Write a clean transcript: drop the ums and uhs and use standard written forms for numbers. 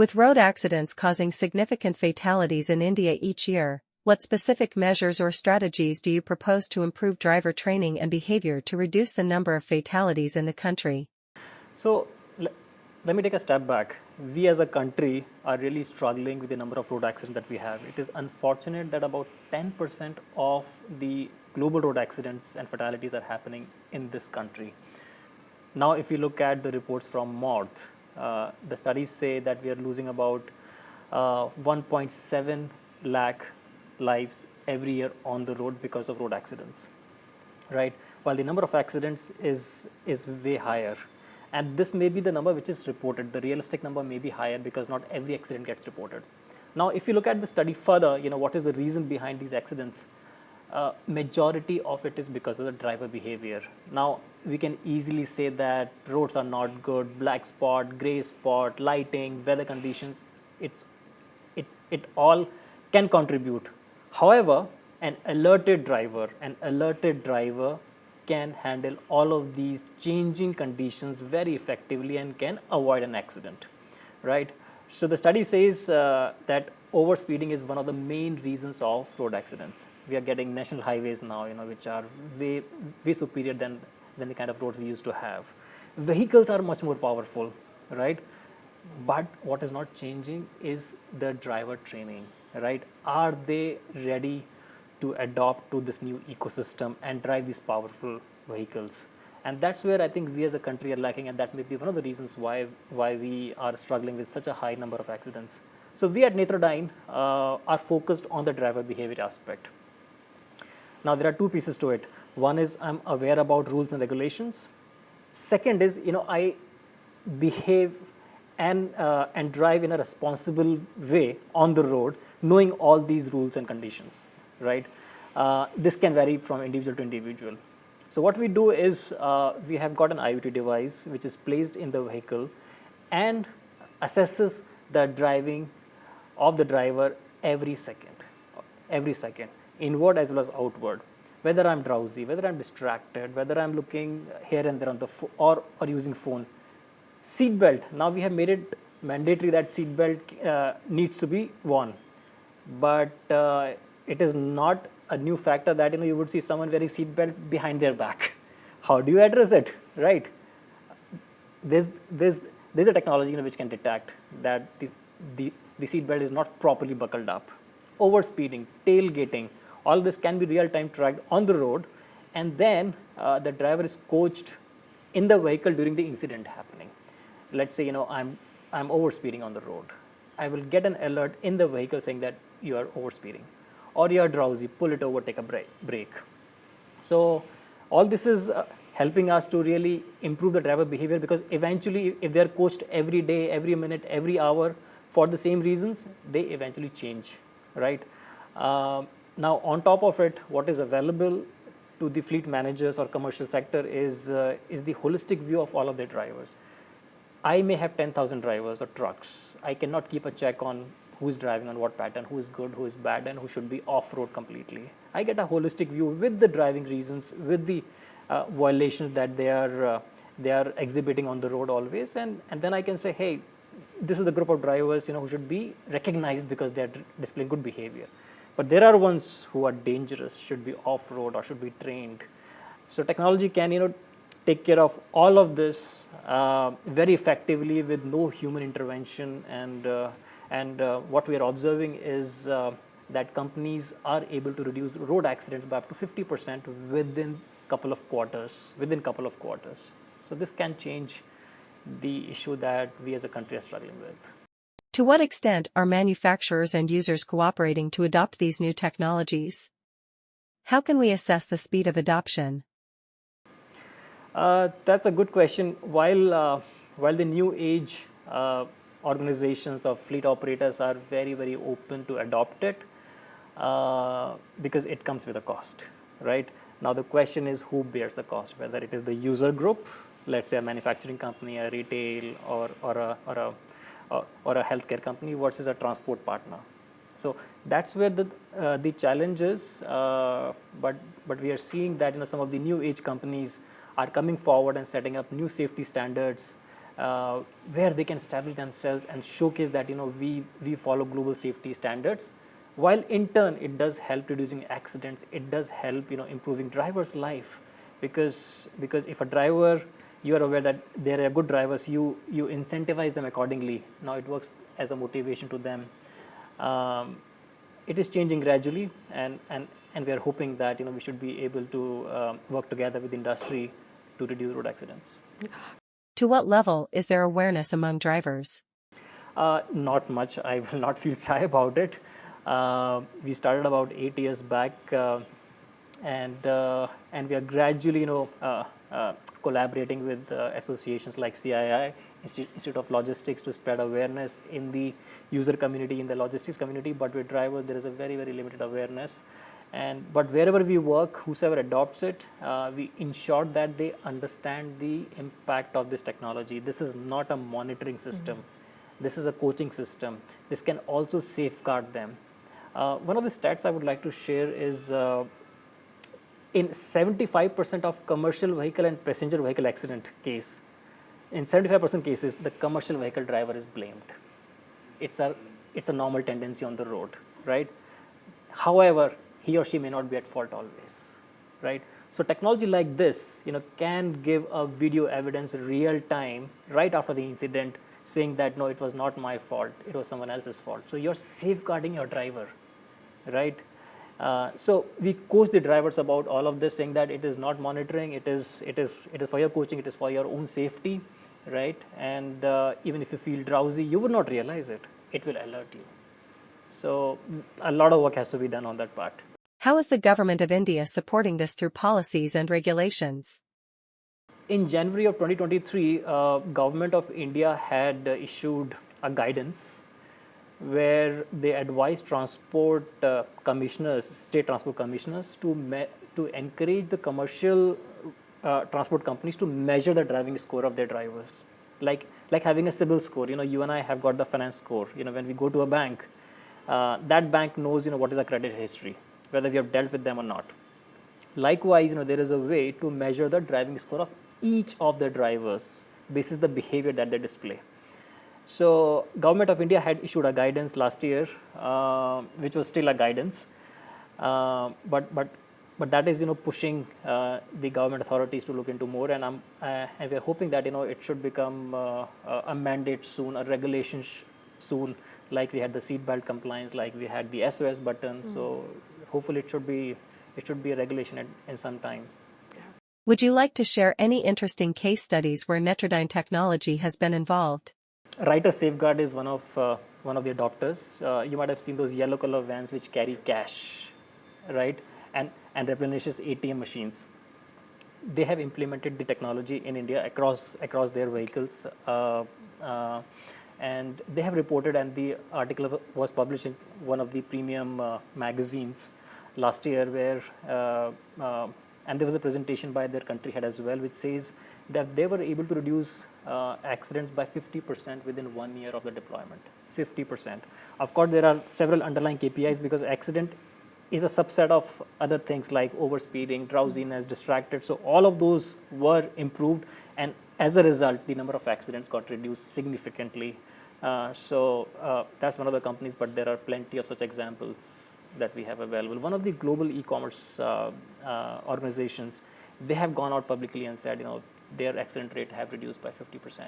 With road accidents causing significant fatalities in India each year, what specific measures or strategies do you propose to improve driver training and behavior to reduce the number of fatalities in the country? So let me take a step back. We as a country are really struggling with the number of road accidents that we have. It is unfortunate that about 10% of the global road accidents and fatalities are happening in this country. Now, if you look at the reports from North, the studies say that we are losing about 1.7 lakh lives every year on the road because of road accidents, right? While the number of accidents is way higher. And this may be the number which is reported. The realistic number may be higher because not every accident gets reported. Now, if you look at the study further, what is the reason behind these accidents? Majority of it is because of the driver behavior. Now, we can easily say that roads are not good, black spot, gray spot, lighting, weather conditions, it all can contribute. However, an alerted driver can handle all of these changing conditions very effectively and can avoid an accident, right? So the study says that overspeeding is one of the main reasons of road accidents. We are getting national highways now, which are way superior than the kind of roads we used to have. Vehicles are much more powerful, right? But what is not changing is the driver training, right? Are they ready to adopt to this new ecosystem and drive these powerful vehicles? And that's where I think we as a country are lacking, and that may be one of the reasons why we are struggling with such a high number of accidents. So we at Netradyne are focused on the driver behavior aspect. Now there are two pieces to it. One is I'm aware about rules and regulations. Second is I behave and drive in a responsible way on the road, knowing all these rules and conditions, right? This can vary from individual to individual. So what we do is we have got an IoT device which is placed in the vehicle and assesses the driving of the driver every second, inward as well as outward. Whether I'm drowsy, whether I'm distracted, whether I'm looking here and there on the or using phone. Seatbelt. Now we have made it mandatory that seatbelt needs to be worn, but it is not a new factor that you would see someone wearing seatbelt behind their back. How do you address it, right? There's a technology which can detect that the seatbelt is not properly buckled up. Overspeeding, tailgating, all this can be real-time tracked on the road, and then the driver is coached in the vehicle during the incident happening. Let's say I'm overspeeding on the road. I will get an alert in the vehicle saying that you are overspeeding, or you are drowsy, pull it over, take a break. So all this is helping us to really improve the driver behavior, because eventually if they're coached every day, every minute, every hour for the same reasons, they eventually change, right? Now on top of it, what is available to the fleet managers or commercial sector is the holistic view of all of their drivers. I may have 10,000 drivers or trucks. I cannot keep a check on who is driving on what pattern, who is good, who is bad, and who should be off-road completely. I get a holistic view with the driving reasons, with the violations that they are exhibiting on the road always, and then I can say, hey, this is the group of drivers who should be recognized because they are displaying good behavior. But there are ones who are dangerous, should be off-road or should be trained. So technology can take care of all of this very effectively with no human intervention, and what we are observing is that companies are able to reduce road accidents by up to 50% within couple of quarters. So this can change the issue that we as a country are struggling with. To what extent are manufacturers and users cooperating to adopt these new technologies? How can we assess the speed of adoption? That's a good question. While the new age organizations of fleet operators are very, very open to adopt it, because it comes with a cost, right? Now the question is who bears the cost, whether it is the user group, let's say a manufacturing company, a retail, or a healthcare company, versus a transport partner. So that's where the challenge is. But we are seeing that some of the new age companies are coming forward and setting up new safety standards, where they can establish themselves and showcase that we follow global safety standards, while in turn it does help reducing accidents, it does help improving drivers' life, because if a driver, you are aware that they are good drivers, you incentivize them accordingly. Now it works as a motivation to them. It is changing gradually, and we are hoping that we should be able to work together with industry to reduce road accidents. To what level is there awareness among drivers? Not much. I will not feel shy about it. We started about 8 years back, and we are gradually, collaborating with associations like CII, Institute of Logistics, to spread awareness in the user community, in the logistics community. But with drivers, there is a very, very limited awareness. But wherever we work, whosoever adopts it, we ensure that they understand the impact of this technology. This is not a monitoring system. This is a coaching system. This can also safeguard them. One of the stats I would like to share is in 75% of commercial vehicle and passenger vehicle accident case, in 75% cases, the commercial vehicle driver is blamed. It's a normal tendency on the road, right? However, he or she may not be at fault always, right? So technology like this, can give a video evidence real time right after the incident, saying that no, it was not my fault, it was someone else's fault. So you're safeguarding your driver, right? So we coach the drivers about all of this, saying that it is not monitoring, it is for your coaching, it is for your own safety, right? And even if you feel drowsy, you would not realize it. It will alert you. So a lot of work has to be done on that part. How is the government of India supporting this through policies and regulations? In January of 2023, Government of India had issued a guidance where they advised transport commissioners, state transport commissioners, to encourage the commercial transport companies to measure the driving score of their drivers, like having a CIBIL score. You and I have got the finance score. When we go to a bank, that bank knows what is our credit history, whether we have dealt with them or not. Likewise, there is a way to measure the driving score of each of the drivers basis the behavior that they display. So Government of India had issued a guidance last year, which was still a guidance, but that is pushing the government authorities to look into more, and we are hoping that it should become a mandate soon, a regulation soon, like we had the seatbelt compliance, like we had the SOS button. So hopefully it should be a regulation in some time. Would you like to share any interesting case studies where Netradyne technology has been involved? Writer Safeguard is one of the adopters. You might have seen those yellow color vans which carry cash, right, and replenishes ATM machines. They have implemented the technology in India across their vehicles, and they have reported, and the article was published in one of the premium magazines last year, where and there was a presentation by their country head as well, which says that they were able to reduce accidents by 50% within 1 year of the deployment. 50%. Of course, there are several underlying KPIs, because accident is a subset of other things like overspeeding, drowsiness, distracted. So all of those were improved, and as a result, the number of accidents got reduced significantly. So that's one of the companies, but there are plenty of such examples that we have available. One of the global e-commerce organizations, they have gone out publicly and said, their accident rate have reduced by 50%.